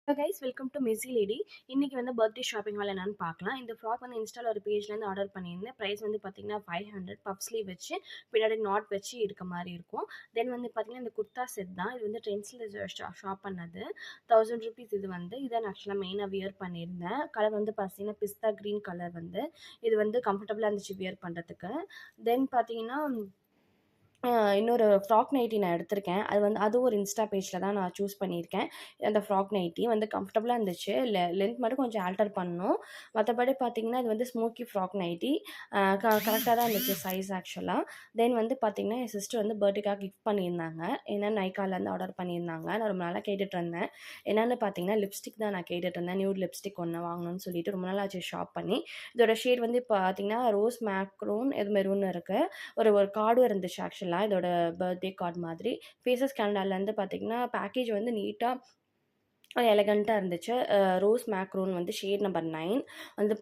Hello guys, welcome to Messi lady. இன்னைக்கு வந்து birthday shopping hall என்னன்னு பார்க்கலாம். இந்த ஃப்ராக் வந்து இன்ஸ்டால ஒரு பேஜ்லேருந்து ஆர்டர் பண்ணியிருந்தேன். ப்ரைஸ் வந்து பார்த்தீங்கன்னா 500 பஃப் ஸ்லீவ் வச்சு பின்னாடி நாட் வச்சு இருக்க மாதிரி இருக்கும். தென் வந்து பார்த்தீங்கன்னா இந்த குர்தா செட் தான். இது வந்து ட்ரெண்ட்ஸில் ஷாப் பண்ணது. 1000 ருபீஸ். இது வந்து இதை நான் ஆக்சுவலாக மெயினாக வியர் பண்ணியிருந்தேன். கலர் வந்து பார்த்தீங்கன்னா பிஸ்தா க்ரீன் கலர் வந்து இது வந்து கம்ஃபர்டபுளாக இருந்துச்சு வியர் பண்ணுறதுக்கு. தென் பார்த்தீங்கன்னா இன்னொரு ஃப்ராக் நைட்டி நான் எடுத்திருக்கேன். அது வந்து அதுவும் ஒரு இன்ஸ்டா பேஜில் தான் நான் சூஸ் பண்ணியிருக்கேன். அந்த ஃப்ராக் நைட்டி வந்து கம்ஃபர்டபுளாக இருந்துச்சு. லென்த் மட்டும் கொஞ்சம் ஆல்டர் பண்ணணும். மற்றபடி பார்த்தீங்கன்னா இது வந்து ஸ்மோக்கி ஃப்ராக் நைட்டி. கரெக்டாக தான் இருந்துச்சு சைஸ் ஆக்சுவலாக. தென் வந்து பார்த்தீங்கன்னா என் சிஸ்டர் வந்து பர்த்டேக்காக கிஃப்ட் பண்ணியிருந்தாங்க. ஏன்னா நைக்காலேருந்து ஆர்டர் பண்ணியிருந்தாங்க. நான் ரொம்ப நாளாக கேட்டுட்டு இருந்தேன். என்னென்னு பார்த்தீங்கன்னா லிப்ஸ்டிக் தான் நான் கேட்டுட்டு இருந்தேன். நியூட் லிப்ஸ்டிக் ஒன்று வாங்கணும்னு சொல்லிட்டு ரொம்ப நாள் ஆச்சு ஷாப் பண்ணி. இதோட ஷேட் வந்து பார்த்தீங்கன்னா ரோஸ் மேக்ரூன் இது மெரூன் இருக்குது. ஒரு ஒரு கார்டும் இருந்துச்சு ஆக்சுவலாக இதோட பர்த்டே கார்டு மாதிரி. ஃபேஸஸ் கேனடாலேருந்து பார்த்தீங்கன்னா பேக்கேஜ் வந்து நீட்டாக எலகண்ட்டாக இருந்துச்சு. ரோஸ் மேக்ரூன் வந்து ஷேட் நம்பர் 9 வந்து